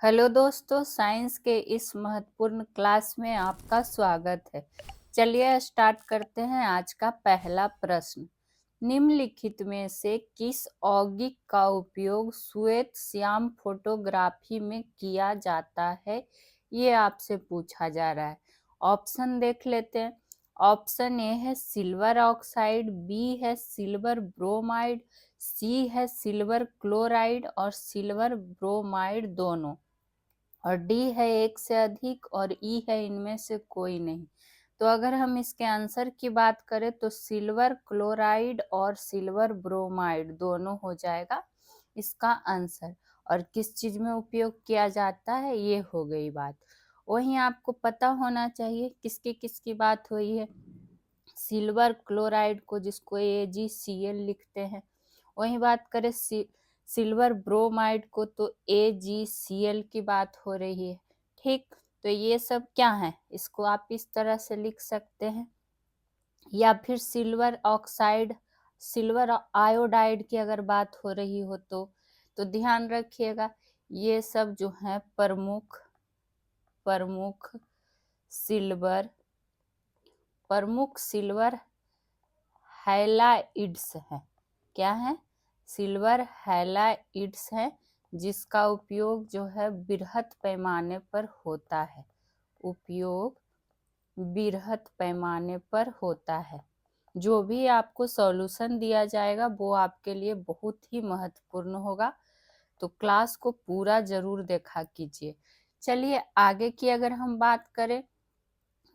Hello दोस्तों, science के इस महत्वपूर्ण क्लास में आपका स्वागत है। चलिए स्टार्ट करते हैं आज का पहला प्रश्न। निम्नलिखित में से किस यौगिक का उपयोग श्वेत श्याम फोटोग्राफी में किया जाता है, ये आपसे पूछा जा रहा है। ऑप्शन देख लेते हैं। ऑप्शन ए है सिल्वर ऑक्साइड, बी है सिल्वर ब्रोमाइड, सी है सिल्वर क्लोराइड और सिल्वर ब्रोमाइड दोनों, और डी है एक से अधिक और ई है इनमें से कोई नहीं। तो अगर हम इसके आंसर की बात करें तो सिल्वर क्लोराइड और सिल्वर ब्रोमाइड दोनों हो जाएगा इसका आंसर। और किस चीज में उपयोग किया जाता है ये हो गई बात। वहीं आपको पता होना चाहिए किसकी किसकी बात हुई है। सिल्वर क्लोराइड को जिसको AgCl लिखते हैं, वहीं बात करें सिल्वर ब्रोमाइड को तो AgCl की बात हो रही है। ठीक, तो ये सब क्या है, इसको आप इस तरह से लिख सकते हैं। या फिर सिल्वर ऑक्साइड, सिल्वर आयोडाइड की अगर बात हो रही हो तो ध्यान रखिएगा ये सब जो है प्रमुख सिल्वर हैलाइड्स हैं। क्या है? सिल्वर हैलाइड्स हैं, जिसका उपयोग जो है बृहत पैमाने पर होता है। उपयोग बृहत पैमाने पर होता है। जो भी आपको सॉल्यूशन दिया जाएगा वो आपके लिए बहुत ही महत्वपूर्ण होगा, तो क्लास को पूरा जरूर देखा कीजिए। चलिए आगे की अगर हम बात करें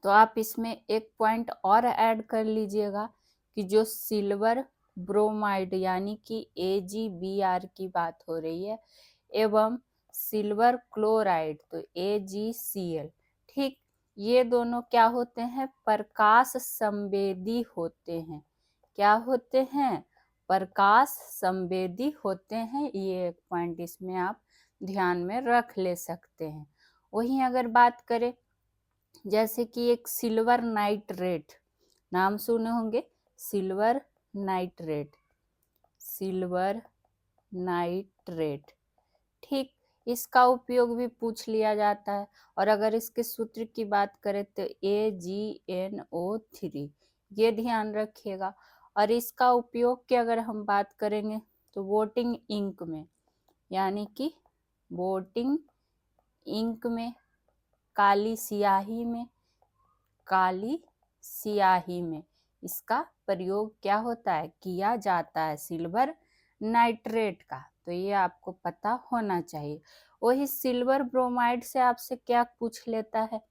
तो आप इसमें एक पॉइंट और ऐड कर लीजिएगा कि जो सिल्वर ब्रोमाइड यानी कि AgBr की बात हो रही है एवं सिल्वर क्लोराइड तो AgCl। ठीक, ये दोनों क्या होते हैं? प्रकाश संवेदी होते हैं। क्या होते हैं? प्रकाश संवेदी होते हैं। ये एक पॉइंट इसमें आप ध्यान में रख ले सकते हैं। वहीं अगर बात करें जैसे कि एक सिल्वर नाइट्रेट, नाम सुने होंगे, सिल्वर नाइट्रेट, सिल्वर नाइट्रेट। ठीक, इसका उपयोग भी पूछ लिया जाता है। और अगर इसके सूत्र की बात करें तो AgNO3, ये ध्यान रखिएगा। और इसका उपयोग की अगर हम बात करेंगे तो वोटिंग इंक में, यानी कि वोटिंग इंक में, काली स्याही में इसका प्रयोग क्या होता है? किया जाता है, सिल्वर नाइट्रेट का। तो ये आपको पता होना चाहिए। वही सिल्वर ब्रोमाइड से आपसे क्या पूछ लेता है?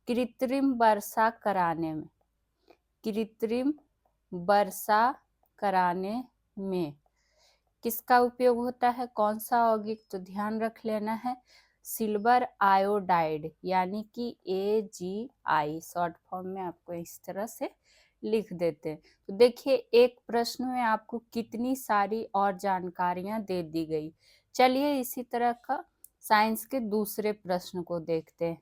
कृत्रिम वर्षा कराने में, कृत्रिम वर्षा कराने में किसका उपयोग होता है? कौन सा यौगिक? तो ध्यान रख लेना है सिल्वर आयोडाइड, यानी कि AgI, शॉर्ट फॉर्म में आपको इस तरह से लिख देते हैं। तो देखिए एक प्रश्न में आपको कितनी सारी और जानकारियां दे दी गई। चलिए इसी तरह का साइंस के दूसरे प्रश्न को देखते हैं।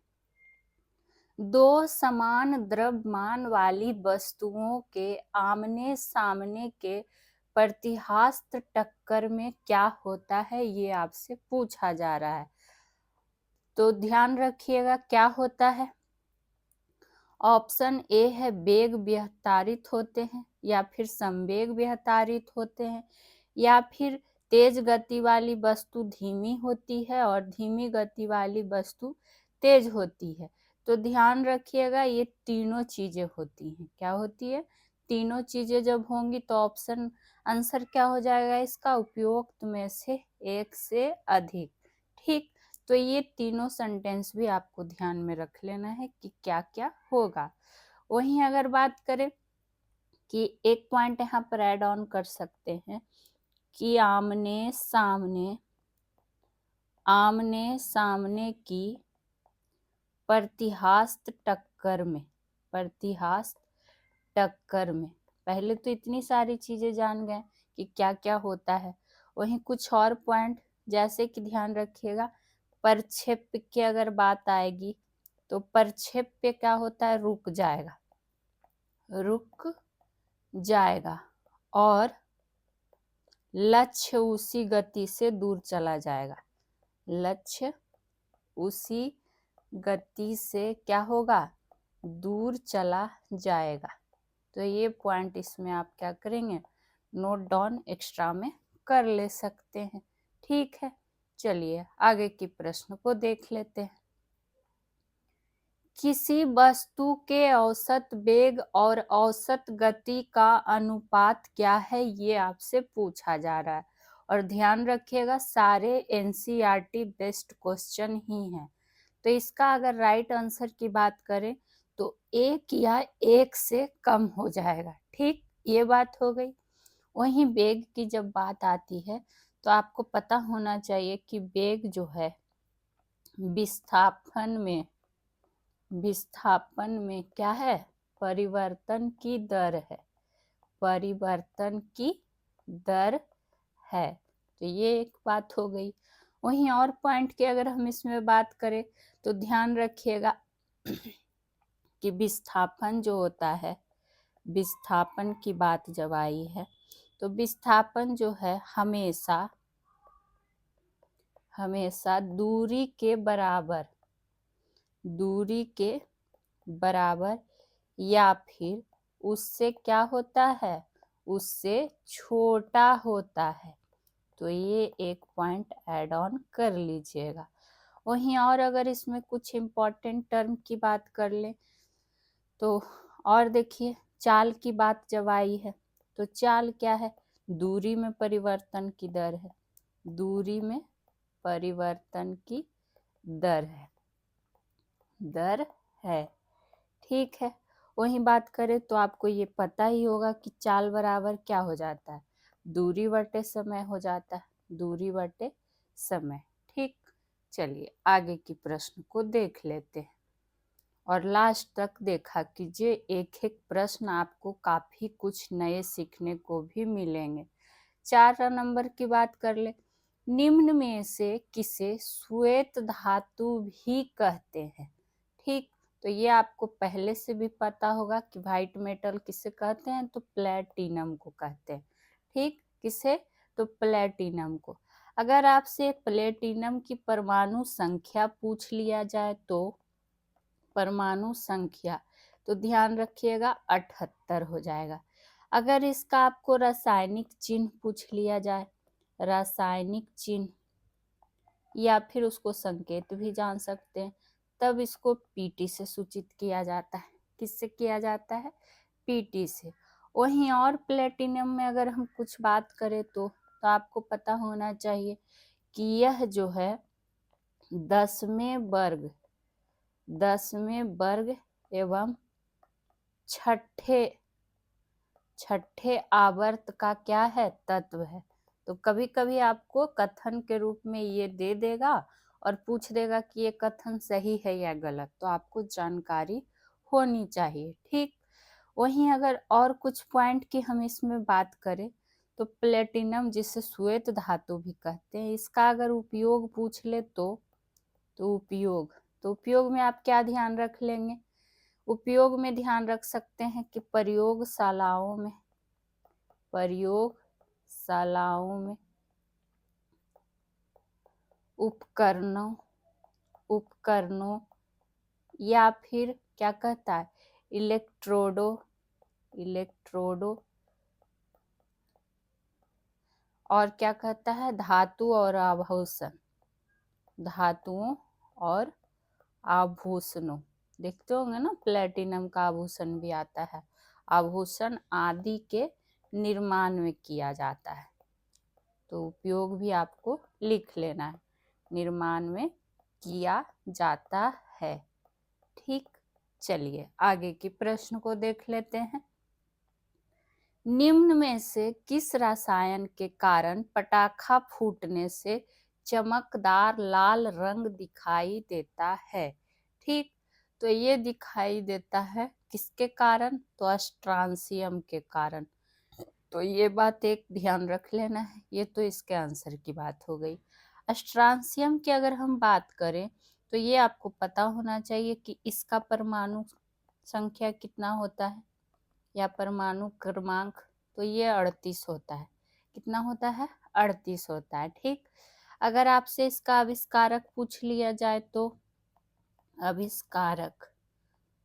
दो समान द्रव्यमान वाली वस्तुओं के आमने सामने के प्रतिहास्त टक्कर में क्या होता है, ये आपसे पूछा जा रहा है। तो ध्यान रखिएगा क्या होता है। ऑप्शन ए है वेग विहतारित होते हैं, या फिर संवेग विहतारित होते हैं, या फिर तेज गति वाली वस्तु धीमी होती है और धीमी गति वाली वस्तु तेज होती है। तो ध्यान रखिएगा ये तीनों चीजें होती हैं। क्या होती है? तीनों चीजें जब होंगी तो ऑप्शन आंसर क्या हो जाएगा इसका? उपयुक्त में से एक से अधिक। ठीक, तो ये तीनों सेंटेंस भी आपको ध्यान में रख लेना है कि क्या क्या होगा। वहीं अगर बात करें कि एक पॉइंट यहाँ पर ऐड ऑन कर सकते हैं कि आमने सामने की प्रतिहास्त टक्कर में, पहले तो इतनी सारी चीजें जान गए कि क्या क्या होता है। वहीं कुछ और पॉइंट जैसे कि ध्यान रखिएगा प्रक्षेप्य की अगर बात आएगी तो प्रक्षेप्य क्या होता है? रुक जाएगा और लक्ष्य उसी गति से दूर चला जाएगा। लक्ष्य उसी गति से क्या होगा, दूर चला जाएगा। तो ये पॉइंट इसमें आप क्या करेंगे, नोट डाउन एक्स्ट्रा में कर ले सकते हैं। ठीक है, चलिए आगे के प्रश्न को देख लेते हैं। किसी वस्तु के औसत वेग और औसत गति का अनुपात क्या है, ये आपसे पूछा जा रहा है। और ध्यान रखिएगा सारे एनसीईआरटी बेस्ड क्वेश्चन ही हैं। तो इसका अगर राइट आंसर की बात करें तो 1 या 1 से कम हो जाएगा। ठीक, ये बात हो गई। वहीं वेग की जब बात आती है तो आपको पता होना चाहिए कि वेग जो है विस्थापन में क्या है, परिवर्तन की दर है, परिवर्तन की दर है। तो ये एक बात हो गई। वहीं और पॉइंट की अगर हम इसमें बात करें तो ध्यान रखिएगा कि विस्थापन जो होता है, विस्थापन की बात जब आई है तो विस्थापन जो है हमेशा दूरी के बराबर या फिर उससे क्या होता है, उससे छोटा होता है। तो ये एक पॉइंट ऐड ऑन कर लीजिएगा। वहीं और अगर इसमें कुछ इम्पोर्टेंट टर्म की बात कर लें तो और देखिए, चाल की बात जब आई है तो चाल क्या है, दूरी में परिवर्तन की दर है, दूरी में परिवर्तन की दर है। ठीक है, वहीं बात करें तो आपको ये पता ही होगा कि चाल बराबर क्या हो जाता है, दूरी बटे समय हो जाता है, दूरी बटे समय। ठीक, चलिए आगे की प्रश्न को देख लेते हैं। और लास्ट तक देखा कीजिए, एक एक प्रश्न आपको काफी कुछ नए सीखने को भी मिलेंगे। 4 नंबर की बात कर ले, निम्न में से किसे श्वेत धातु भी कहते हैं। ठीक, तो ये आपको पहले से भी पता होगा कि व्हाइट मेटल किसे कहते हैं, तो प्लेटिनम को कहते हैं। ठीक, किसे, तो प्लेटिनम को। अगर आपसे प्लेटिनम की परमाणु संख्या पूछ लिया जाए तो परमाणु संख्या, तो ध्यान रखिएगा 78 हो जाएगा। अगर इसका आपको रासायनिक चिन्ह पूछ लिया जाए, रासायनिक चिन्ह या फिर उसको संकेत भी जान सकते हैं, तब इसको पीटी से सूचित किया जाता है। किससे किया जाता है, पीटी से। वहीं और प्लेटिनम में अगर हम कुछ बात करें तो आपको पता होना चाहिए कि यह जो है 10वें वर्ग एवं छठे आवर्त का क्या है, तत्व है। तो कभी कभी आपको कथन के रूप में ये दे देगा और पूछ देगा कि ये कथन सही है या गलत, तो आपको जानकारी होनी चाहिए। ठीक, वहीं अगर और कुछ पॉइंट की हम इसमें बात करें तो प्लेटिनम, जिसे श्वेत धातु भी कहते हैं, इसका अगर उपयोग पूछ ले तो उपयोग में आप क्या ध्यान रख लेंगे, उपयोग में ध्यान रख सकते हैं कि प्रयोगशालाओं में उपकरणों या फिर क्या कहता है, इलेक्ट्रोडों और क्या कहता है, धातुओं और आभूषणों। देखते होंगे ना, प्लेटिनम का आभूषण भी आता है, आभूषण आदि के निर्माण में किया जाता है। तो उपयोग भी आपको लिख लेना है, निर्माण में किया जाता है। ठीक, चलिए आगे के प्रश्न को देख लेते हैं। निम्न में से किस रसायन के कारण पटाखा फूटने से चमकदार लाल रंग दिखाई देता है। ठीक, तो ये दिखाई देता है किसके कारण, तो स्ट्रांसियम के कारण। तो ये बात एक ध्यान रख लेना है, ये तो इसके आंसर की बात हो गई। स्ट्रांसियम की अगर हम बात करें तो ये आपको पता होना चाहिए कि इसका परमाणु संख्या कितना होता है या परमाणु क्रमांक, तो ये 38 होता है। कितना होता है, 38 होता है। ठीक, अगर आपसे इसका आविष्कारक पूछ लिया जाए तो आविष्कारक,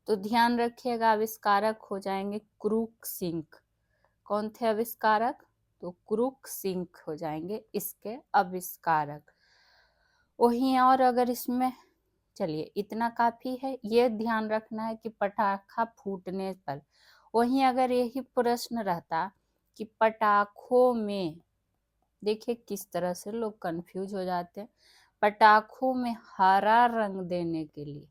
तो ध्यान रखिएगा आविष्कारक हो जाएंगे क्रूइक्सिंक। कौन थे आविष्कारक? तो क्रूइक्सिंक हो जाएंगे इसके आविष्कारक। वहीं और अगर इसमें, चलिए इतना काफी है, ये ध्यान रखना है कि पटाखा फूटने पर। वहीं अगर यही प्रश्न रहता कि पटाखों में, देखिए किस तरह से लोग कंफ्यूज हो जाते हैं, पटाखों में हरा रंग देने के लिए,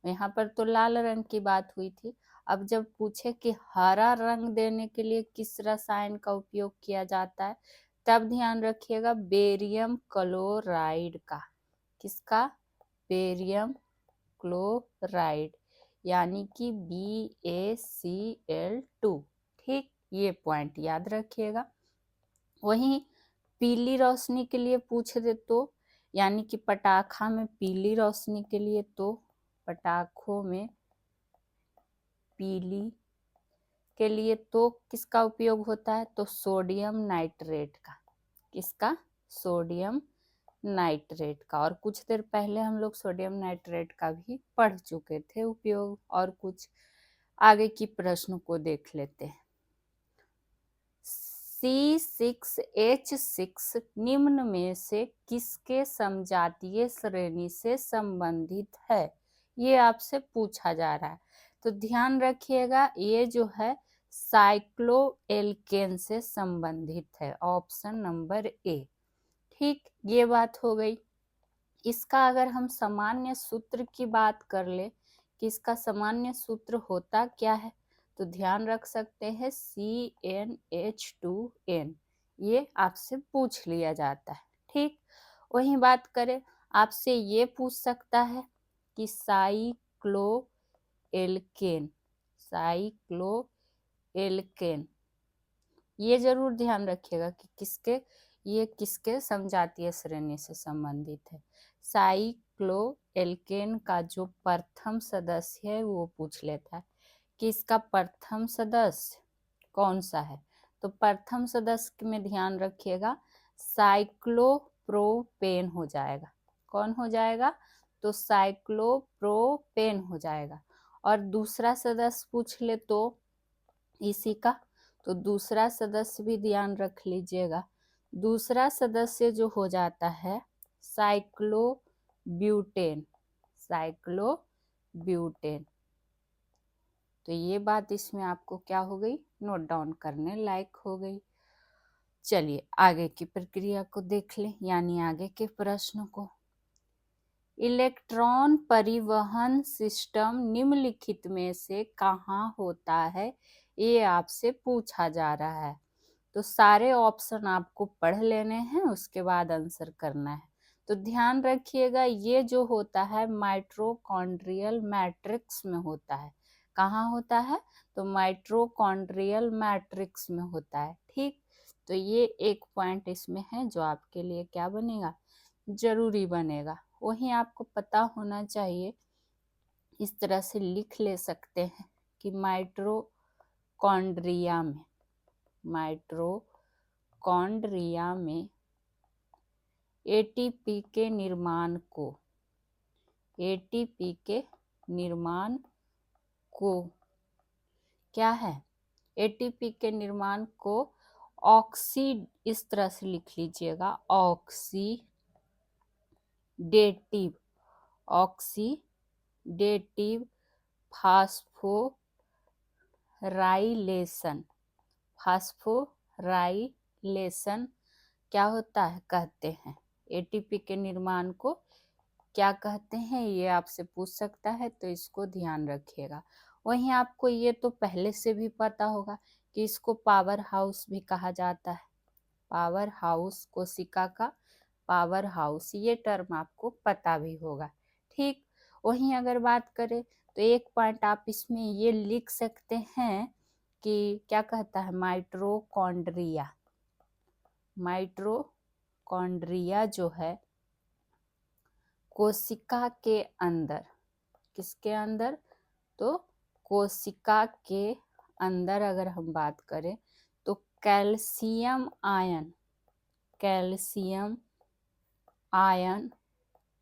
यहाँ पर तो लाल रंग की बात हुई थी। अब जब पूछे कि हरा रंग देने के लिए किस रसायन का उपयोग किया जाता है, तब ध्यान रखिएगा बेरियम क्लोराइड का। किसका? बेरियम क्लोराइड, यानी कि BaCl2। ठीक, ये पॉइंट याद रखिएगा। वहीं पीली रोशनी के लिए पूछ दे तो, यानी कि पटाखा में पीली रोशनी के लिए, तो पटाखों में पीली के लिए तो किसका उपयोग होता है? तो सोडियम नाइट्रेट का। किसका? सोडियम नाइट्रेट का। और कुछ देर पहले हम लोग सोडियम नाइट्रेट का भी पढ़ चुके थे उपयोग। और कुछ आगे की प्रश्न को देख लेते हैं। C6H6 निम्न में से किसके समजातीय श्रेणी से संबंधित है? ये आपसे पूछा जा रहा है। तो ध्यान रखिएगा ये जो है साइक्लोएल्केन से संबंधित है, ऑप्शन नंबर ए। ठीक, ये बात हो गई। इसका अगर हम सामान्य सूत्र की बात कर ले कि इसका सामान्य सूत्र होता क्या है, तो ध्यान रख सकते हैं CnH2n, ये आपसे पूछ लिया जाता है। ठीक, वही बात करें, आपसे ये पूछ सकता है कि साइक्लोएल्केन, साइक्लोएल्केन, ये जरूर ध्यान रखिएगा कि ये किसके समजातीय श्रेणी से संबंधित है। साइक्लोएल्केन का जो प्रथम सदस्य है वो पूछ लेता है कि इसका प्रथम सदस्य कौन सा है। तो प्रथम सदस्य में ध्यान रखिएगा साइक्लोप्रोपेन हो जाएगा। कौन हो जाएगा? तो साइक्लोप्रोपेन हो जाएगा। और दूसरा सदस्य पूछ ले तो इसी का, तो दूसरा सदस्य भी ध्यान रख लीजिएगा। दूसरा सदस्य जो हो जाता है साइक्लोब्यूटेन, साइक्लोब्यूटेन। तो ये बात इसमें आपको क्या हो गई? नोट डाउन करने लायक हो गई। चलिए आगे की प्रक्रिया को देख लें, यानी आगे के प्रश्न को। इलेक्ट्रॉन परिवहन सिस्टम निम्नलिखित में से कहाँ होता है? ये आपसे पूछा जा रहा है। तो सारे ऑप्शन आपको पढ़ लेने हैं, उसके बाद आंसर करना है। तो ध्यान रखिएगा ये जो होता है माइटोकॉन्ड्रियल मैट्रिक्स में होता है। कहाँ होता है? तो माइटोकॉन्ड्रियल मैट्रिक्स में होता है। ठीक, तो ये एक पॉइंट इसमें है जो आपके लिए क्या बनेगा? जरूरी बनेगा। वहीं आपको पता होना चाहिए, इस तरह से लिख ले सकते हैं कि माइटोकॉन्ड्रिया में एटीपी के निर्माण को क्या है? एटीपी के निर्माण को इस तरह से लिख लीजिएगा, ऑक्सीडेटिव फास्फोराइलेशन क्या होता है कहते हैं? एटीपी के निर्माण को क्या कहते हैं, ये आपसे पूछ सकता है, तो इसको ध्यान रखिएगा। वहीं आपको ये तो पहले से भी पता होगा कि इसको पावर हाउस भी कहा जाता है। पावर हाउस, कोशिका का पावर हाउस, ये टर्म आपको पता भी होगा। ठीक, वहीं अगर बात करें तो एक पॉइंट आप इसमें ये लिख सकते हैं कि क्या कहता है माइटोकॉन्ड्रिया जो है कोशिका के अंदर, किसके अंदर? तो कोशिका के अंदर अगर हम बात करें तो कैल्शियम आयन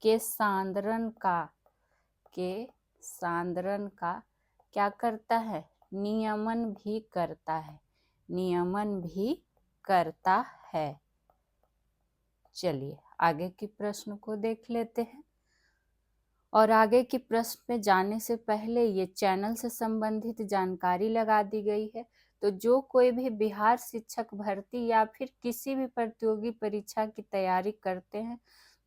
के सांद्रण का क्या करता है, नियमन भी करता है, नियमन भी करता है। चलिए आगे के प्रश्न को देख लेते हैं। और आगे के प्रश्न में जाने से पहले ये चैनल से संबंधित जानकारी लगा दी गई है। तो जो कोई भी बिहार शिक्षक भर्ती या फिर किसी भी प्रतियोगी परीक्षा की तैयारी करते हैं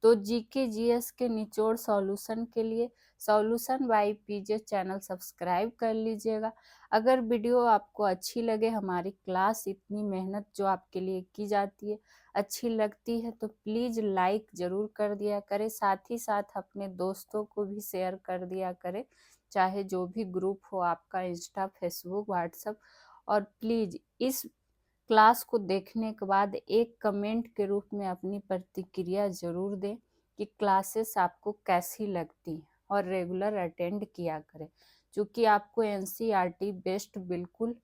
तो जीके जीएस के निचोड़ सॉल्यूशन के लिए solution by PJ channel subscribe कर लीजिएगा। अगर वीडियो आपको अच्छी लगे, हमारी क्लास इतनी मेहनत जो आपके लिए की जाती है अच्छी लगती है तो प्लीज़ लाइक ज़रूर कर दिया करें, साथ ही साथ अपने दोस्तों को भी शेयर कर दिया करें, चाहे जो भी ग्रुप हो आपका, इंस्टा, फेसबुक, व्हाट्सएप। और प्लीज़ इस क्लास को देखने के बाद एक कमेंट के रूप में अपनी प्रतिक्रिया ज़रूर दें कि क्लासेस आपको कैसी लगती हैं और रेगुलर अटेंड किया करें, क्योंकि आपको एनसीईआरटी बेस्ड बिल्कुल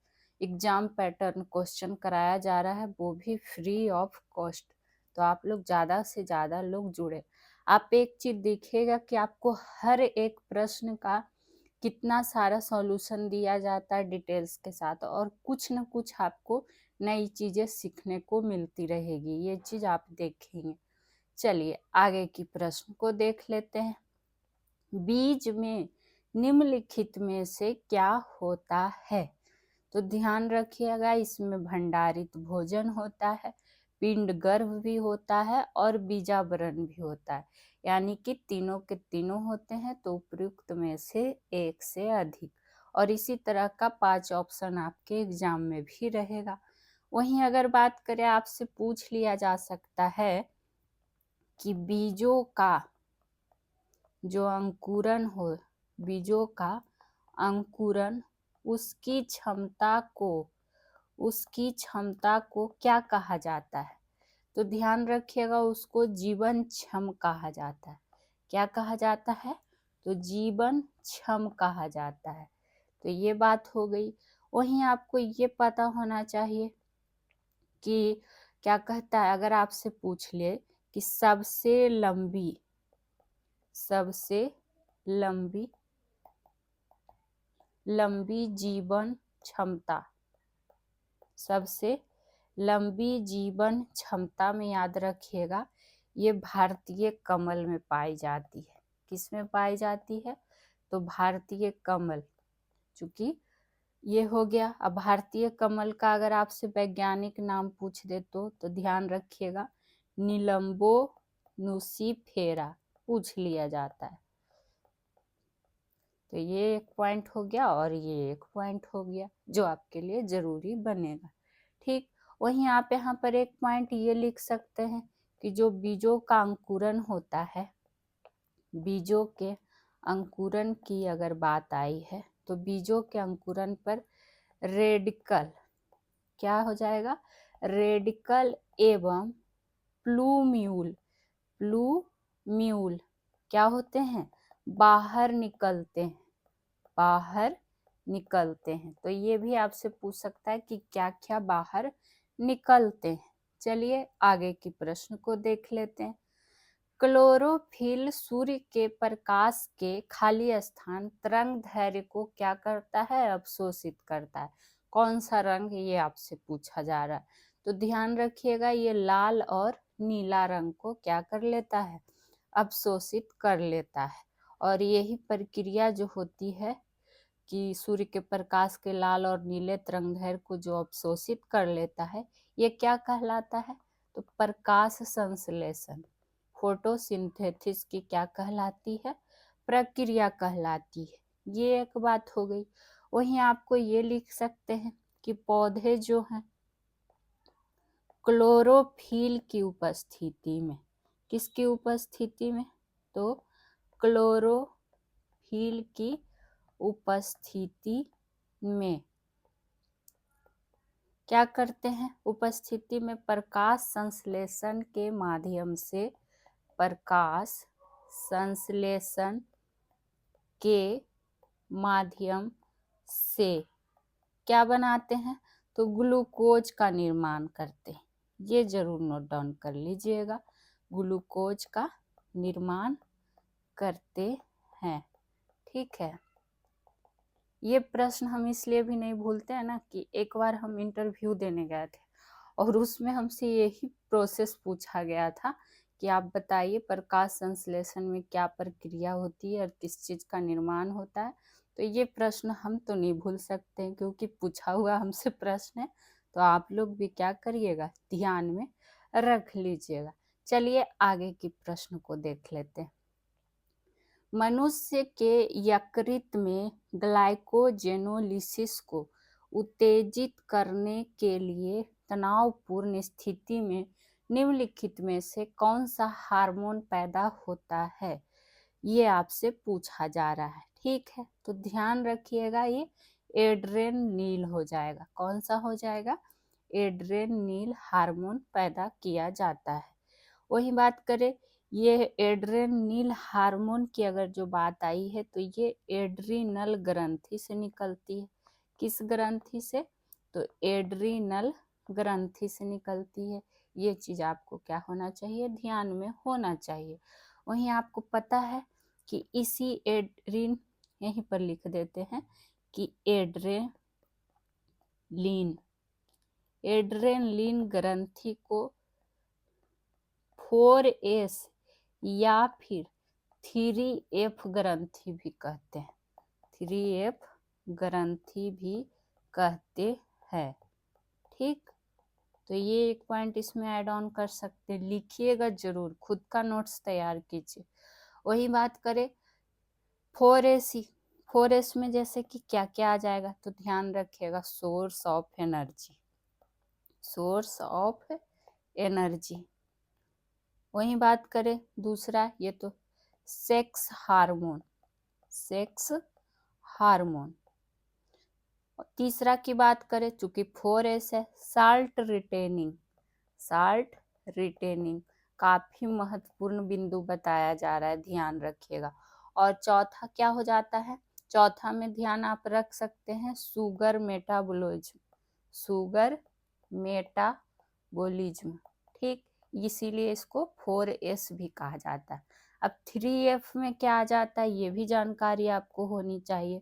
एग्जाम पैटर्न क्वेश्चन कराया जा रहा है, वो भी फ्री ऑफ कॉस्ट। तो आप लोग ज़्यादा से ज़्यादा लोग जुड़े। आप एक चीज़ देखिएगा कि आपको हर एक प्रश्न का कितना सारा सॉल्यूशन दिया जाता है डिटेल्स के साथ, और कुछ न कुछ आपको नई चीज़ें सीखने को मिलती रहेगी, ये चीज़ आप देखेंगे। चलिए आगे की प्रश्न को देख लेते हैं। बीज में निम्नलिखित में से क्या होता है? तो ध्यान रखिएगा, इसमें भंडारित भोजन होता है, पिंड गर्भ भी होता है और बीजावरण भी होता है, यानी कि तीनों के तीनों होते हैं। तो उपयुक्त में से एक से अधिक, और इसी तरह का 5 ऑप्शन आपके एग्जाम में भी रहेगा। वहीं अगर बात करें, आपसे पूछ लिया जा सकता है कि बीजों का जो अंकुरन हो, बीजों का अंकुरन, उसकी क्षमता को क्या कहा जाता है? तो ध्यान रखिएगा, उसको जीवन क्षम कहा जाता है। क्या कहा जाता है? तो जीवन क्षम कहा जाता है। तो ये बात हो गई। वहीं आपको ये पता होना चाहिए कि क्या कहता है, अगर आपसे पूछ ले कि सबसे लंबी जीवन क्षमता, सबसे लंबी जीवन क्षमता में याद रखिएगा, ये भारतीय कमल में पाई जाती है। किस में पाई जाती है? तो भारतीय कमल। चूंकि ये हो गया। अब भारतीय कमल का अगर आपसे वैज्ञानिक नाम पूछ दे तो ध्यान रखिएगा, निलंबो नुसिफेरा पूछ लिया जाता है। तो ये एक पॉइंट हो गया और ये एक पॉइंट हो गया जो आपके लिए जरूरी बनेगा। ठीक। वहीं आप यहाँ पर एक पॉइंट ये लिख सकते हैं कि जो बीजों का अंकुरन होता है, बीजों के अंकुरन की अगर बात आई है तो बीजों के अंकुरन पर रेडिकल क्या हो जाएगा? रेडिकल एवं प्लूम्यूल क्या होते हैं? बाहर निकलते हैं। तो ये भी आपसे पूछ सकता है कि क्या क्या बाहर निकलते हैं। चलिए आगे की प्रश्न को देख लेते हैं। क्लोरोफिल सूर्य के प्रकाश के खाली स्थान तरंग दैर्घ्य को क्या करता है? अवशोषित करता है। कौन सा रंग, ये आपसे पूछा जा रहा है। तो ध्यान रखिएगा, ये लाल और नीला रंग को क्या कर लेता है? अवशोषित कर लेता है। और यही प्रक्रिया जो होती है कि सूर्य के प्रकाश के लाल और नीले तरंगदैर्घ्य को जो अवशोषित कर लेता है, ये क्या कहलाता है? तो प्रकाश संश्लेषण, फोटोसिंथेसिस की क्या कहलाती है? प्रक्रिया कहलाती है। ये एक बात हो गई। वहीं आपको ये लिख सकते हैं कि पौधे जो हैं क्लोरोफिल की उपस्थिति में, किसकी उपस्थिति में? तो क्लोरोफिल की उपस्थिति में क्या करते हैं? उपस्थिति में प्रकाश संश्लेषण के माध्यम से, प्रकाश संश्लेषण के माध्यम से क्या बनाते हैं? तो ग्लूकोज का निर्माण करते हैं। ये जरूर नोट डाउन कर लीजिएगा। ग्लूकोज का निर्माण करते हैं। ठीक है, ये प्रश्न हम इसलिए भी नहीं भूलते हैं ना कि एक बार हम इंटरव्यू देने गए थे और उसमें हमसे यही प्रोसेस पूछा गया था कि आप बताइए प्रकाश संश्लेषण में क्या प्रक्रिया होती है और किस चीज़ का निर्माण होता है। तो ये प्रश्न हम तो नहीं भूल सकते हैं क्योंकि पूछा हुआ हमसे प्रश्न है, तो आप लोग भी क्या करिएगा, ध्यान में रख लीजिएगा। चलिए आगे की प्रश्न को देख लेते हैं। मनुष्य के यकृत में ग्लाइकोजेनोलिसिस को उत्तेजित करने के लिए तनावपूर्ण स्थिति में निम्नलिखित में से कौन सा हार्मोन पैदा होता है, ये आपसे पूछा जा रहा है। ठीक है, तो ध्यान रखिएगा, ये एड्रेनलिन हो जाएगा। कौन सा हो जाएगा? एड्रेनलिन हार्मोन पैदा किया जाता है। वही बात करें, ये एड्रेनलिन हार्मोन की अगर जो बात आई है तो ये एड्रीनल ग्रंथि से निकलती है। किस ग्रंथि से? तो एड्रीनल ग्रंथि से निकलती है। ये चीज आपको क्या होना चाहिए, ध्यान में होना चाहिए। वहीं आपको पता है कि इसी एड्रीन, यहीं पर लिख देते हैं कि एड्रेनलिन ग्रंथि को 4S या फिर 3F ग्रंथि भी कहते हैं। 3F ग्रंथि भी कहते हैं। ठीक, तो ये एक पॉइंट इसमें ऐड ऑन कर सकते हैं, लिखिएगा जरूर, खुद का नोट्स तैयार कीजिए। वही बात करें 4S, 4S में जैसे कि क्या क्या आ जाएगा, तो ध्यान रखिएगा, source of energy, source of energy. वही बात करें दूसरा, ये तो सेक्स हार्मोन, सेक्स हार्मोन। तीसरा की बात करें, चूंकि 4S है, साल्ट रिटेनिंग, साल्ट रिटेनिंग काफी महत्वपूर्ण बिंदु बताया जा रहा है, ध्यान रखिएगा। और चौथा क्या हो जाता है? चौथा में ध्यान आप रख सकते हैं शुगर मेटाबॉलिज्म, शुगर मेटाबॉलिज्म। ठीक, इसीलिए इसको 4S भी कहा जाता है। अब 3F में क्या आ जाता है, ये भी जानकारी आपको होनी चाहिए।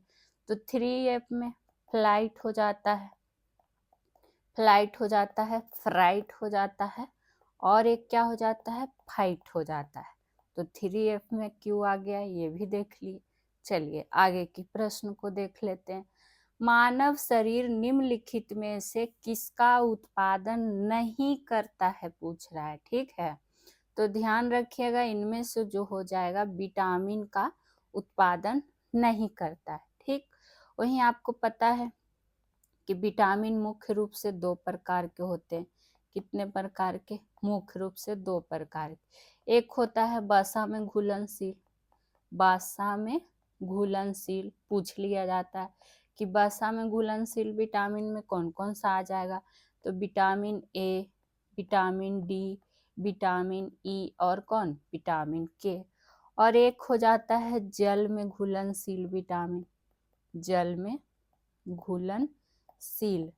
तो 3F में फ्लाइट हो जाता है, फ्लाइट हो जाता है, फ्राइट हो जाता है, और एक क्या हो जाता है, फाइट हो जाता है। तो 3F में क्यों आ गया, ये भी देख लिए। चलिए आगे की प्रश्न को देख लेते हैं। मानव शरीर निम्नलिखित में से किसका उत्पादन नहीं करता है, पूछ रहा है। ठीक है, तो ध्यान रखिएगा, इनमें से जो हो जाएगा विटामिन का उत्पादन नहीं करता है। ठीक, वहीं आपको पता है कि विटामिन मुख्य रूप से 2 प्रकार के होते हैं। कितने प्रकार के? मुख्य रूप से 2 प्रकार के। एक होता है वसा में घुलनशील, वसा में घुलनशील। पूछ लिया जाता है कि वसा में घुलनशील विटामिन में कौन कौन सा आ जाएगा, तो vitamin A, vitamin D, vitamin E और कौन, विटामिन के। और एक हो जाता है जल में घुलनशील विटामिन, जल में घुलनशील।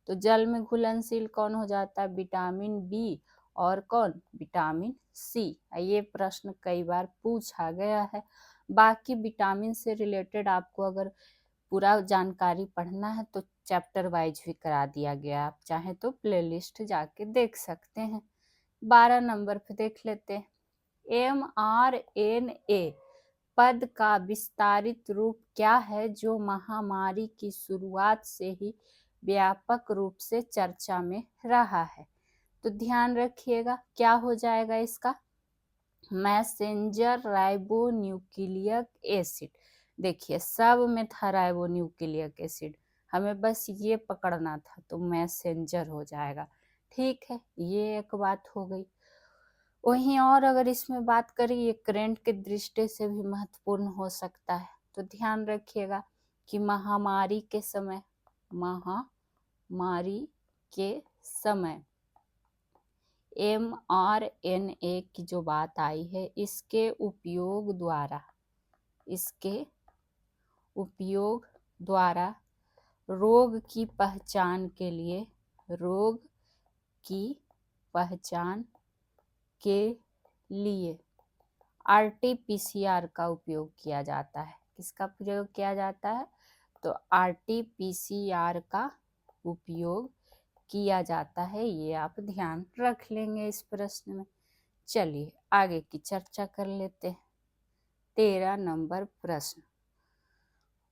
तो जल में घुलनशील कौन हो जाता है, विटामिन बी और कौन, विटामिन सी। ये प्रश्न कई बार पूछा गया है। बाकी विटामिन से रिलेटेड आपको अगर पूरा जानकारी पढ़ना है तो चैप्टर वाइज भी करा दिया गया, आप चाहे तो प्लेलिस्ट जाके देख सकते हैं। 12 नंबर पे देख लेते हैं, mRNA पद का विस्तारित रूप क्या है जो महामारी की शुरुआत से ही व्यापक रूप से चर्चा में रहा है? तो ध्यान रखिएगा क्या हो जाएगा इसका, मैसेंजर राइबोन्यूक्लिक एसिड। देखिए सब में था राइबोन्यूक्लिक एसिड, हमें बस ये पकड़ना था, तो मैसेंजर हो जाएगा। ठीक है, ये एक बात हो गई। वहीं और अगर इसमें बात करें, ये करंट के दृष्टि से भी महत्वपूर्ण हो सकता है। तो ध्यान रखिएगा कि महामारी के समय, महामारी के समय mRNA की जो बात आई है, इसके उपयोग द्वारा रोग की पहचान के लिए लिए RT-PCR का उपयोग किया जाता है। किसका प्रयोग किया जाता है? तो RT-PCR का उपयोग किया जाता है। ये आप ध्यान रख लेंगे इस प्रश्न में। चलिए आगे की चर्चा कर लेते हैं। 13 नंबर प्रश्न।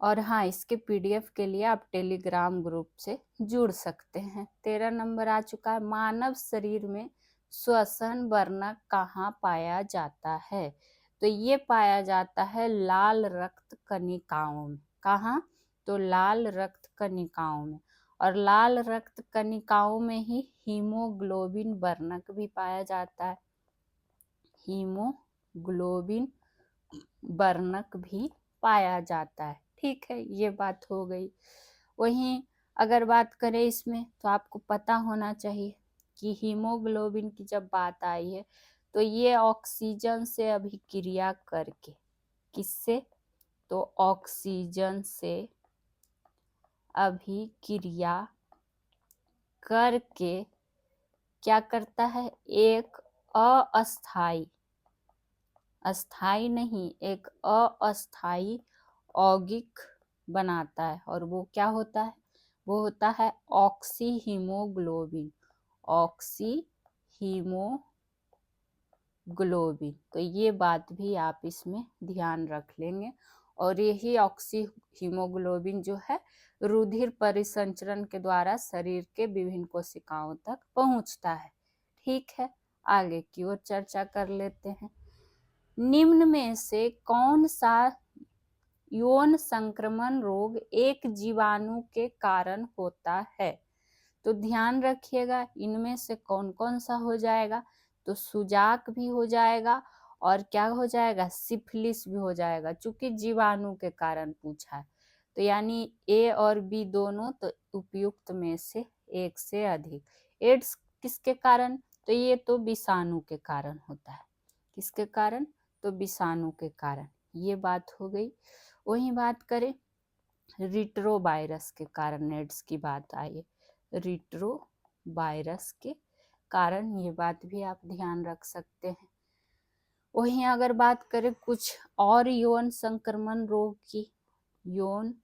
और हाँ, इसके PDF के लिए आप टेलीग्राम ग्रुप से जुड़ सकते हैं। 13 नंबर आ चुका है। मानव शरीर में श्वसन वर्णक कहाँ पाया जाता है? तो ये पाया जाता है लाल रक्त कणिकाओं में। कहाँ? तो लाल रक्त कणिकाओं में। और लाल रक्त कणिकाओं में ही हीमोग्लोबिन वर्णक भी पाया जाता है। हीमोग्लोबिन वर्णक भी पाया जाता है। ठीक है, ये बात हो गई। वहीं अगर बात करें इसमें, तो आपको पता होना चाहिए कि हीमोग्लोबिन की जब बात आई है तो ये ऑक्सीजन से अभिक्रिया करके, किससे? तो ऑक्सीजन से अभिक्रिया करके क्या करता है? एक अस्थाई, अस्थाई नहीं, एक अस्थाई यौगिक बनाता है। और वो क्या होता है? वो होता है ऑक्सी हीमोग्लोबिन। Oxy haemoglobin. तो ये बात भी आप इसमें ध्यान रख लेंगे। और यही ऑक्सी हीमोग्लोबिन जो है रुधिर परिसंचरण के द्वारा शरीर के विभिन्न कोशिकाओं तक पहुंचता है। ठीक है, आगे की ओर चर्चा कर लेते हैं। निम्न में से कौन सा यौन संक्रमण रोग एक जीवाणु के कारण होता है? तो ध्यान रखिएगा, इनमें से कौन कौन सा हो जाएगा? तो सुजाक भी हो जाएगा, और क्या हो जाएगा? सिफिलिस भी हो जाएगा, चूंकि जीवाणु के कारण पूछा है। तो यानी ए और बी दोनों, तो उपयुक्त में से एक से अधिक। एड्स किसके कारण? तो ये तो विषाणु के कारण होता है। किसके कारण? तो विषाणु के कारण। ये बात हो गई। वही बात करें रिट्रो वायरस के कारण एड्स की बात आई। रिट्रो वायरस के कारण, ये बात भी आप ध्यान रख सकते हैं। वहीं अगर बात करें कुछ और यौन संक्रमण रोग की, यौन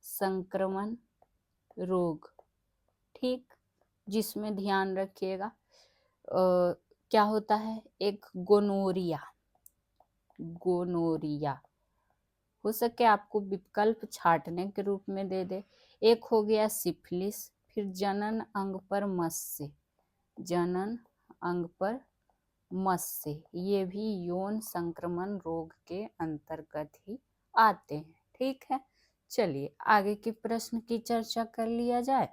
संक्रमण रोग, ठीक, जिसमें ध्यान रखिएगा क्या होता है? एक गोनोरिया, गोनोरिया हो सके आपको विकल्प छांटने के रूप में दे दे। एक हो गया सिफिलिस, फिर जनन अंग पर मस्से, जनन अंग पर मस्से, ये भी यौन संक्रमण रोग के अंतर्गत ही आते हैं। ठीक है, चलिए आगे के प्रश्न की चर्चा कर लिया जाए।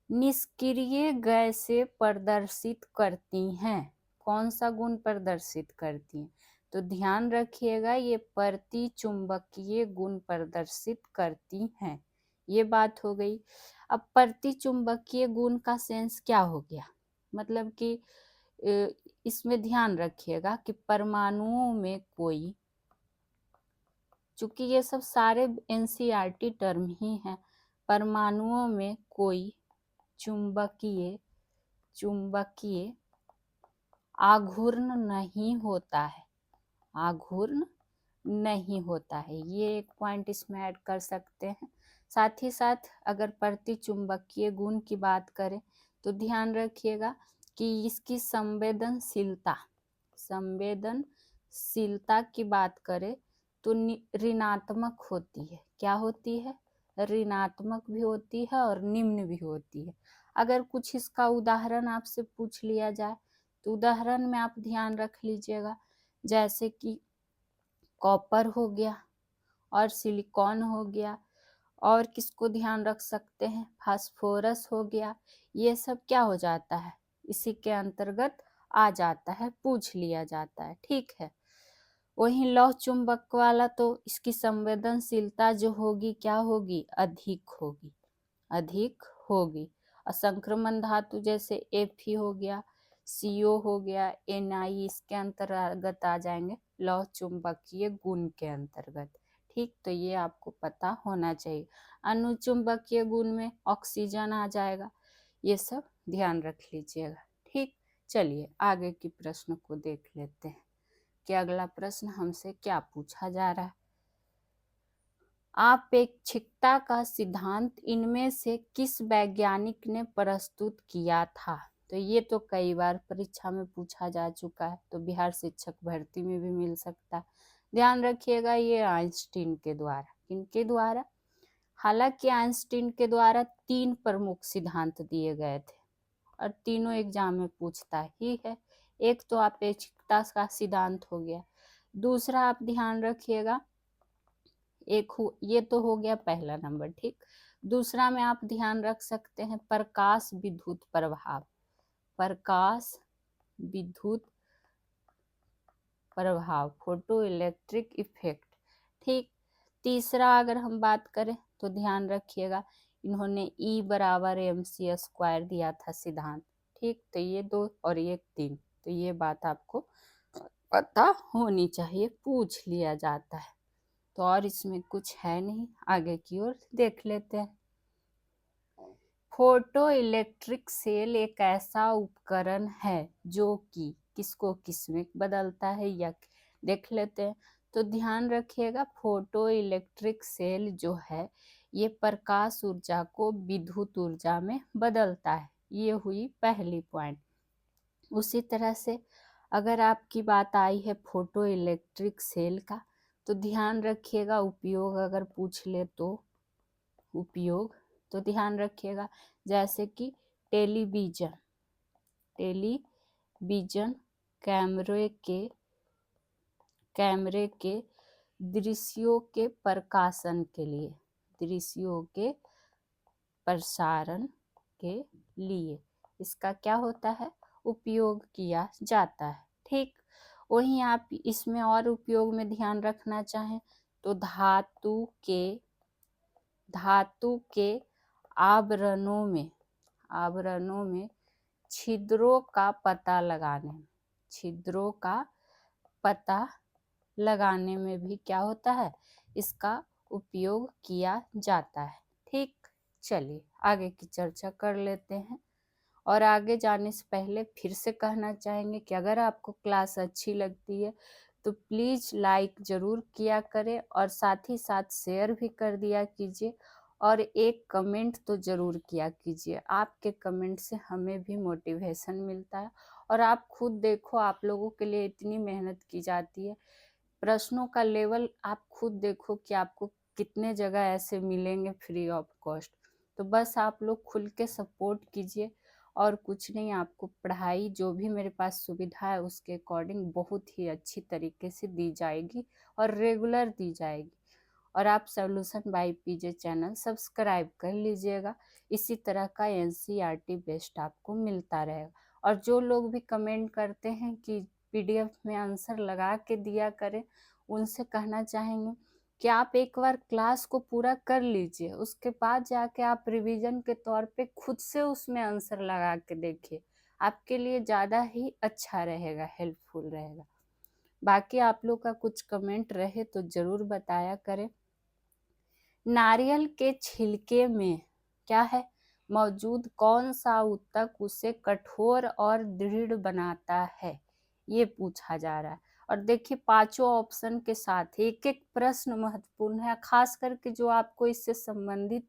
निष्क्रिय गैसें प्रदर्शित करती हैं। कौन सा गुण प्रदर्शित करती हैं? तो ध्यान रखिएगा, ये प्रतिचुंबकीय गुण प्रदर्शित करती हैं। ये बात हो गई। अब प्रतिचुंबकीय गुण का सेंस क्या हो गया? मतलब कि इसमें ध्यान रखिएगा कि परमाणुओं में कोई, चूंकि ये सब सारे NCERT टर्म ही हैं, परमाणुओं में कोई चुंबकीय आघूर्ण नहीं होता है। आघूर्ण नहीं होता है, ये एक पॉइंट इसमें ऐड कर सकते हैं। साथ ही साथ अगर प्रतिचुंबकीय गुण की बात करें तो ध्यान रखिएगा कि इसकी संवेदनशीलता की बात करें तो ऋणात्मक होती है। क्या होती है? ऋणात्मक भी होती है और निम्न भी होती है। अगर कुछ इसका उदाहरण आपसे पूछ लिया जाए तो उदाहरण में आप ध्यान रख लीजिएगा, जैसे कि कॉपर हो गया और सिलिकॉन हो गया, और किसको ध्यान रख सकते हैं? फास्फोरस हो गया। ये सब क्या हो जाता है? इसी के अंतर्गत आ जाता है, पूछ लिया जाता है। ठीक है, वहीं लौह चुंबक वाला तो इसकी संवेदनशीलता जो होगी क्या होगी? अधिक होगी, अधिक होगी। असंक्रमण धातु जैसे Fe हो गया, CO हो गया, Na इसके अंतर्गत आ जाएंगे लौह चुंबकीय गुण के अंतर्गत। ठीक, तो ये आपको पता होना चाहिए। अनुचुंबकीय गुण में ऑक्सीजन आ जाएगा। ये सब ध्यान रख लीजिएगा। ठीक, चलिए आगे की प्रश्न को देख लेते हैं कि अगला प्रश्न हमसे क्या पूछा जा रहा है। आपेक्षिकता का सिद्धांत इनमें से किस वैज्ञानिक ने प्रस्तुत किया था? तो ये तो कई बार परीक्षा में पूछा जा चुका है, तो बिहार शिक्षक भर्ती में भी मिल सकता है। ध्यान रखिएगा, ये आइंस्टीन के द्वारा। किनके द्वारा? हालांकि आइंस्टीन के द्वारा 3 प्रमुख सिद्धांत दिए गए थे और तीनों एग्जाम में पूछता ही है। एक तो अपेक्षिकता का सिद्धांत हो गया, दूसरा आप ध्यान रखिएगा ये तो हो गया पहला नंबर, ठीक। दूसरा में आप ध्यान रख सकते हैं प्रकाश विद्युत प्रभाव, प्रकाश विद्युत प्रभाव, फोटो इलेक्ट्रिक इफेक्ट, ठीक। तीसरा अगर हम बात करें तो ध्यान रखिएगा इन्होंने E बराबर mc² दिया था सिद्धांत, ठीक। तो ये 2 और ये 3, तो ये बात आपको पता होनी चाहिए, पूछ लिया जाता है। तो और इसमें कुछ है नहीं, आगे की ओर देख लेते हैं। फोटो इलेक्ट्रिक सेल एक ऐसा उपकरण है जो कि किसको किसमें बदलता है, या देख लेते हैं। तो ध्यान रखिएगा फोटो इलेक्ट्रिक सेल जो है ये प्रकाश ऊर्जा को विद्युत ऊर्जा में बदलता है। ये हुई पहली पॉइंट। उसी तरह से अगर आपकी बात आई है फोटो इलेक्ट्रिक सेल का, तो ध्यान रखिएगा उपयोग अगर पूछ ले तो उपयोग, तो ध्यान रखिएगा जैसे कि टेलीविजन कैमरे के दृश्यों के प्रकाशन के लिए, दृश्यों के प्रसारण के लिए इसका क्या होता है, उपयोग किया जाता है, ठीक। वहीं आप इसमें और उपयोग में ध्यान रखना चाहें तो धातु के आवरणों में छिद्रों का पता लगाने में भी क्या होता है, इसका उपयोग किया जाता है, ठीक। चलिए आगे की चर्चा कर लेते हैं। और आगे जाने से पहले फिर से कहना चाहेंगे कि अगर आपको क्लास अच्छी लगती है तो प्लीज़ लाइक ज़रूर किया करें और साथ ही साथ शेयर भी कर दिया कीजिए और एक कमेंट तो ज़रूर किया कीजिए। आपके कमेंट से हमें भी मोटिवेशन मिलता है और आप खुद देखो, आप लोगों के लिए इतनी मेहनत की जाती है। प्रश्नों का लेवल आप खुद देखो कि आपको कितने जगह ऐसे मिलेंगे फ्री ऑफ कॉस्ट। तो बस आप लोग खुल के सपोर्ट कीजिए और कुछ नहीं, आपको पढ़ाई जो भी मेरे पास सुविधा है उसके अकॉर्डिंग बहुत ही अच्छी तरीके से दी जाएगी और रेगुलर दी जाएगी। और आप solution by PJ channel subscribe कर लीजिएगा, इसी तरह का एनसीईआरटी बेस्ट आपको मिलता रहेगा। और जो लोग भी कमेंट करते हैं कि पीडीएफ में आंसर लगा के दिया करें, उनसे कहना चाहेंगे कि आप एक बार क्लास को पूरा कर लीजिए, उसके बाद जाके आप रिवीजन के तौर पे खुद से उसमें आंसर लगा के देखिए, आपके लिए ज़्यादा ही अच्छा रहेगा, हेल्पफुल रहेगा। बाकी आप लोग का कुछ कमेंट रहे तो ज़रूर बताया करें। नारियल के छिलके में क्या है मौजूद, कौन सा ऊतक उसे कठोर और दृढ़ बनाता है, ये पूछा जा रहा है। और देखिए 5 ऑप्शन के साथ एक एक प्रश्न महत्वपूर्ण है, खास करके जो आपको इससे संबंधित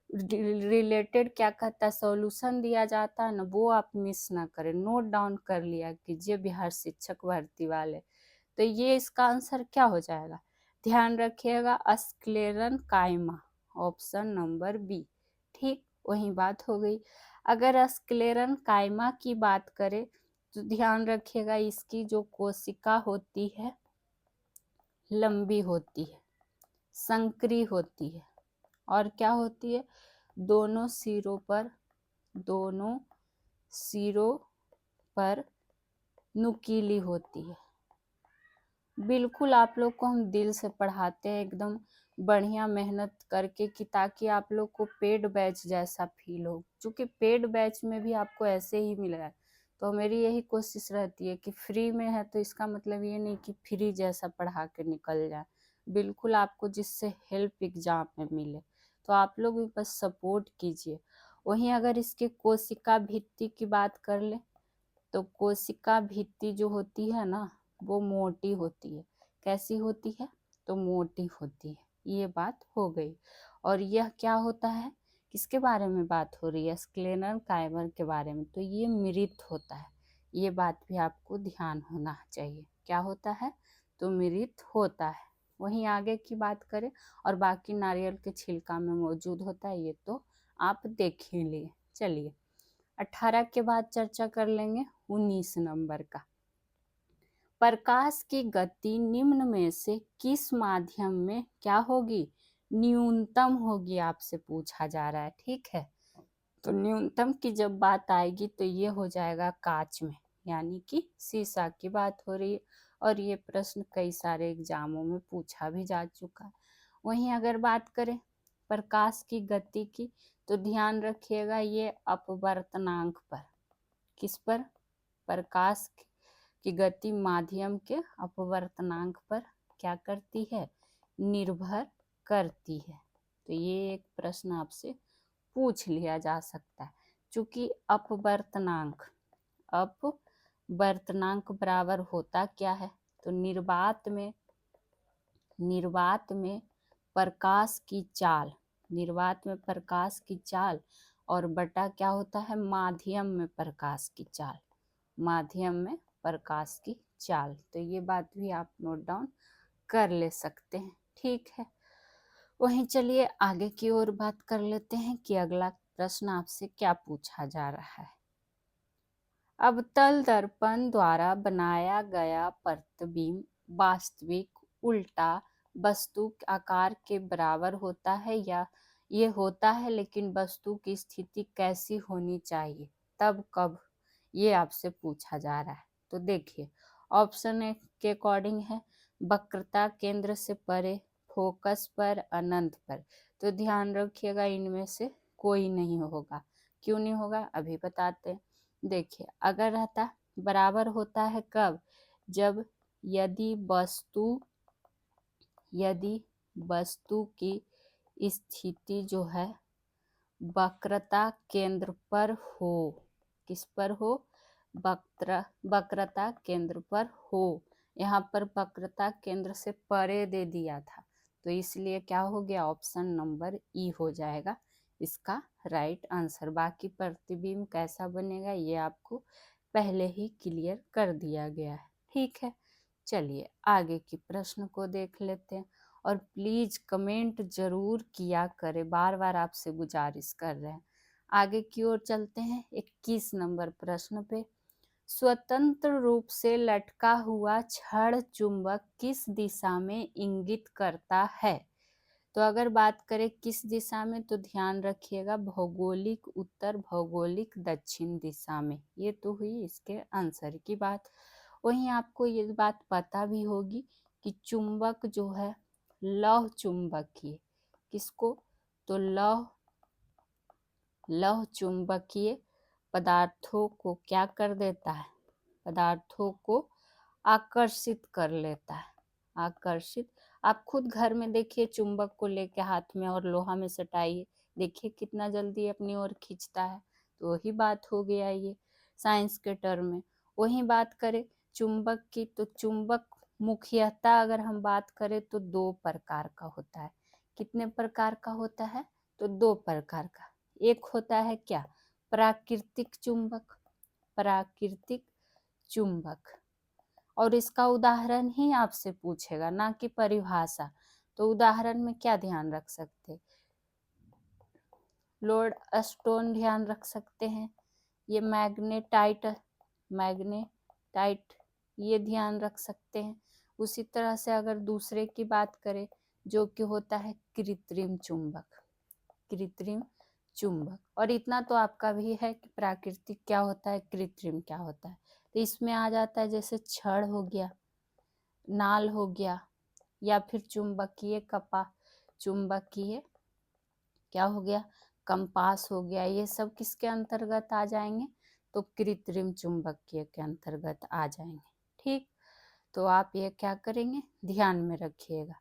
रिलेटेड क्या कहता है सॉल्यूशन दिया जाता है ना, वो आप मिस ना करें, नोट डाउन कर लिया कीजिए बिहार शिक्षक भर्ती वाले। तो ये इसका आंसर क्या हो जाएगा, ध्यान रखिएगा स्क्लेरन कायमा, ऑप्शन नंबर बी, ठीक। वही बात हो गई। अगर स्क्लेरन कायमा की बात करें तो ध्यान रखिएगा इसकी जो कोशिका होती है लंबी होती है, संकरी होती है और क्या होती है, दोनों सिरों पर नुकीली होती है। बिल्कुल आप लोग को हम दिल से पढ़ाते हैं एकदम बढ़िया मेहनत करके कि ताकि आप लोग को पेड बैच जैसा फील हो, क्योंकि पेड बैच में भी आपको ऐसे ही मिल रहा है। तो मेरी यही कोशिश रहती है कि फ्री में है तो इसका मतलब ये नहीं कि फ्री जैसा पढ़ा के निकल जाए, बिल्कुल आपको जिससे हेल्प एग्जाम में मिले। तो आप लोग भी बस सपोर्ट कीजिए। वहीं अगर इसके कोशिका भित्ति की बात कर ले तो कोशिका भित्ति जो होती है ना वो मोटी होती है। कैसी होती है? तो मोटी होती है। ये बात हो गई। और यह क्या होता है? किसके बारे में बात हो रही है? स्क्लेरल फाइबर के बारे में। तो ये मृत होता है। ये बात भी आपको ध्यान होना चाहिए। क्या होता है? तो मृत होता है। वहीं आगे की बात करें और बाकी नारियल के छिलका में मौजूद होता है, ये तो आप देख ही लिए। चलिए 18 के बाद चर्चा कर लेंगे 19 नंबर का। प्रकाश की गति निम्न में से किस माध्यम में क्या होगी? न्यूनतम होगी, आपसे पूछा जा रहा है। ठीक है, तो न्यूनतम की जब बात आएगी तो ये हो जाएगा कांच में, यानी कि शीशा की बात हो रही है। और ये प्रश्न कई सारे एग्जामों में पूछा भी जा चुका है। वहीं अगर बात करें प्रकाश की गति की, तो ध्यान रखिएगा ये अपवर्तनांक पर। किस पर? प्रकाश की गति माध्यम के अपवर्तनांक पर क्या करती है? निर्भर करती है। तो ये एक प्रश्न आपसे पूछ लिया जा सकता है। चूंकि अपवर्तनांक बराबर होता क्या है? तो निर्वात में प्रकाश की चाल और बटा क्या होता है? माध्यम में प्रकाश की चाल। तो ये बात भी आप नोट डाउन कर ले सकते हैं। ठीक है, वहीं चलिए आगे की ओर बात कर लेते हैं कि अगला प्रश्न आपसे क्या पूछा जा रहा है। अवतल दर्पण द्वारा बनाया गया प्रतिबिंब वास्तविक उल्टा वस्तु आकार के बराबर होता है या ये होता है, लेकिन वस्तु की स्थिति कैसी होनी चाहिए, तब कब? ये आपसे पूछा जा रहा है। तो देखिए ऑप्शन ए के अकॉर्डिंग है वक्रता केंद्र से परे, फोकस पर, अनंत पर। तो ध्यान रखिएगा इनमें से कोई नहीं होगा। क्यों नहीं होगा? अभी बताते हैं। देखिए अगर रहता बराबर होता है कब? जब यदि वस्तु की स्थिति जो है वक्रता केंद्र पर हो। किस पर हो? वक्रता केंद्र पर हो। यहाँ पर वक्रता केंद्र से परे दे दिया था, तो इसलिए क्या हो गया? ऑप्शन नंबर ई हो जाएगा इसका राइट आंसर। बाकी प्रतिबिंब कैसा बनेगा ये आपको पहले ही क्लियर कर दिया गया है। ठीक है, चलिए आगे की प्रश्न को देख लेते हैं। और प्लीज कमेंट जरूर किया करें, बार बार आपसे गुजारिश कर रहे हैं। आगे की ओर चलते हैं 21 नंबर प्रश्न पे। स्वतंत्र रूप से लटका हुआ छड़ चुंबक किस दिशा में इंगित करता है? तो अगर बात करें किस दिशा में, तो ध्यान रखिएगा भौगोलिक उत्तर, भौगोलिक दक्षिण दिशा में। ये तो हुई इसके आंसर की बात। वहीं आपको ये बात पता भी होगी कि चुंबक जो है लौह चुंबकीय, किसको? तो लौह चुंबकीय पदार्थों को क्या कर देता है? पदार्थों को आकर्षित कर लेता है। आकर्षित, आप खुद घर में देखिए चुंबक को लेके हाथ में और लोहा में सटाइए, देखिए कितना जल्दी अपनी ओर खींचता है। तो वही बात हो गया ये साइंस के टर्म में। वही बात करें चुंबक की, तो चुंबक मुख्यतः अगर हम बात करें तो 2 प्रकार का होता है। कितने प्रकार का होता है? तो 2 प्रकार का। एक होता है क्या? प्राकृतिक चुंबक, और इसका उदाहरण ही आपसे पूछेगा, ना कि परिभाषा। तो उदाहरण में क्या ध्यान रख सकते? लोड स्टोन ध्यान रख सकते हैं, ये मैग्नेटाइट ये ध्यान रख सकते हैं। उसी तरह से अगर दूसरे की बात करें जो कि होता है कृत्रिम चुंबक। और इतना तो आपका भी है कि प्राकृतिक क्या होता है, कृत्रिम क्या होता है। तो इसमें आ जाता है जैसे छड़ हो गया, नाल हो गया, या फिर चुंबकीय क्या हो गया, कंपास हो गया। ये सब किसके अंतर्गत आ जाएंगे? तो कृत्रिम चुंबकीय के अंतर्गत आ जाएंगे। ठीक, तो आप ये क्या करेंगे, ध्यान में रखिएगा।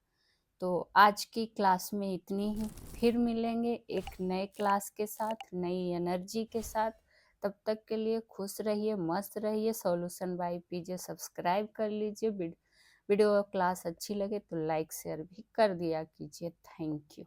तो आज की क्लास में इतनी ही, फिर मिलेंगे एक नए क्लास के साथ, नई एनर्जी के साथ। तब तक के लिए खुश रहिए, मस्त रहिए। सॉल्यूशन बाय पीजे सब्सक्राइब कर लीजिए। वीडियो क्लास अच्छी लगे तो लाइक शेयर भी कर दिया कीजिए। Thank you.